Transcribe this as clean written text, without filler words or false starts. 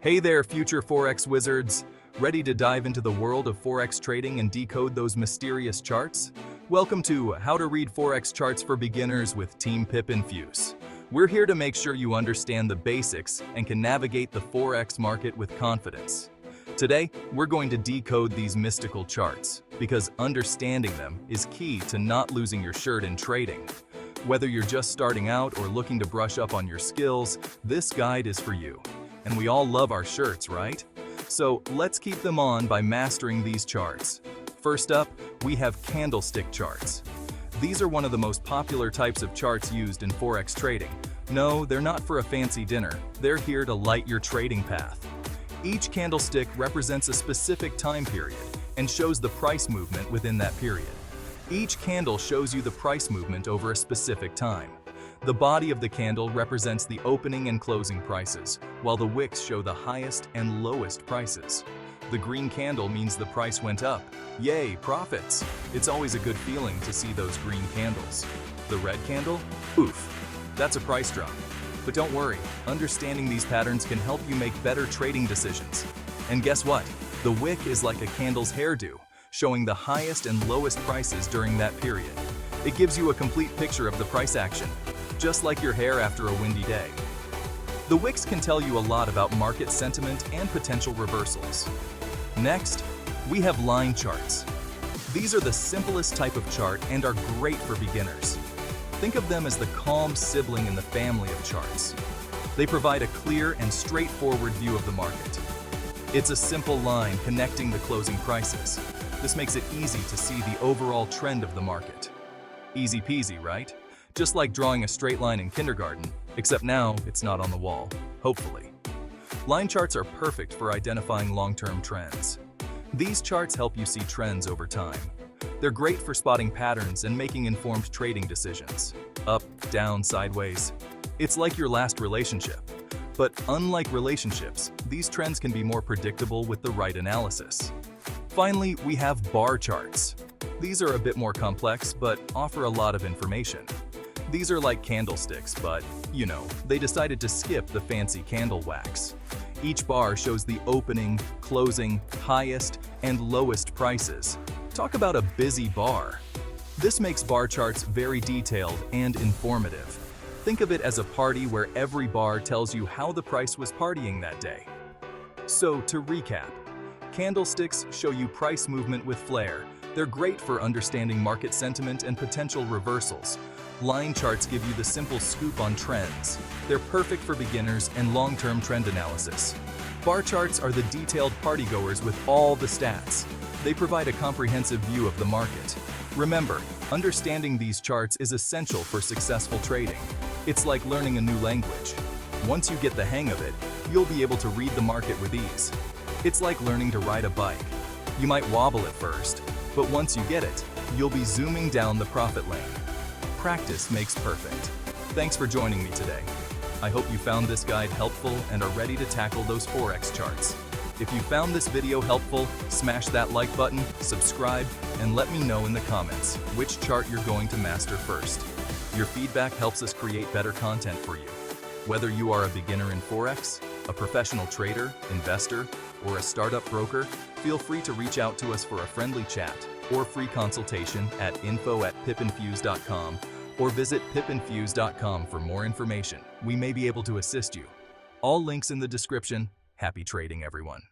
Hey there, future Forex wizards! Ready to dive into the world of Forex trading and decode those mysterious charts? Welcome to How to Read Forex Charts for Beginners with Team PipInfuse. We're here to make sure you understand the basics and can navigate the Forex market with confidence. Today, we're going to decode these mystical charts because understanding them is key to not losing your shirt in trading. Whether you're just starting out or looking to brush up on your skills, this guide is for you. And we all love our shirts, right? So let's keep them on by mastering these charts. First up, we have Candlestick Charts. These are one of the most popular types of charts used in Forex trading. No, they're not for a fancy dinner. They're here to light your trading path. Each candlestick represents a specific time period and shows the price movement within that period. Each candle shows you the price movement over a specific time. The body of the candle represents the opening and closing prices, while the wicks show the highest and lowest prices. The green candle means the price went up. Yay, profits! It's always a good feeling to see those green candles. The red candle? Oof, that's a price drop. But don't worry, understanding these patterns can help you make better trading decisions. And guess what? The wick is like a candle's hairdo, showing the highest and lowest prices during that period. It gives you a complete picture of the price action, just like your hair after a windy day. The wicks can tell you a lot about market sentiment and potential reversals. Next, we have line charts. These are the simplest type of chart and are great for beginners. Think of them as the calm sibling in the family of charts. They provide a clear and straightforward view of the market. It's a simple line connecting the closing prices. This makes it easy to see the overall trend of the market. Easy peasy, right? Just like drawing a straight line in kindergarten, except now it's not on the wall, hopefully. Line charts are perfect for identifying long-term trends. These charts help you see trends over time. They're great for spotting patterns and making informed trading decisions. Up, down, sideways. It's like your last relationship. But unlike relationships, these trends can be more predictable with the right analysis. Finally, we have bar charts. These are a bit more complex, but offer a lot of information. These are like candlesticks, but, they decided to skip the fancy candle wax. Each bar shows the opening, closing, highest, and lowest prices. Talk about a busy bar. This makes bar charts very detailed and informative. Think of it as a party where every bar tells you how the price was partying that day. So, to recap, candlesticks show you price movement with flair. They're great for understanding market sentiment and potential reversals. Line charts give you the simple scoop on trends. They're perfect for beginners and long-term trend analysis. Bar charts are the detailed partygoers with all the stats. They provide a comprehensive view of the market. Remember, understanding these charts is essential for successful trading. It's like learning a new language. Once you get the hang of it, you'll be able to read the market with ease. It's like learning to ride a bike. You might wobble at first, but once you get it, you'll be zooming down the profit lane. Practice makes perfect. Thanks for joining me today. I hope you found this guide helpful and are ready to tackle those Forex charts. If you found this video helpful, smash that like button, subscribe, and let me know in the comments which chart you're going to master first. Your feedback helps us create better content for you. Whether you are a beginner in Forex, a professional trader, investor, or a startup broker, feel free to reach out to us for a friendly chat or free consultation at info@pipinfuse.com or visit pipinfuse.com for more information. We may be able to assist you. All links in the description. Happy trading, everyone.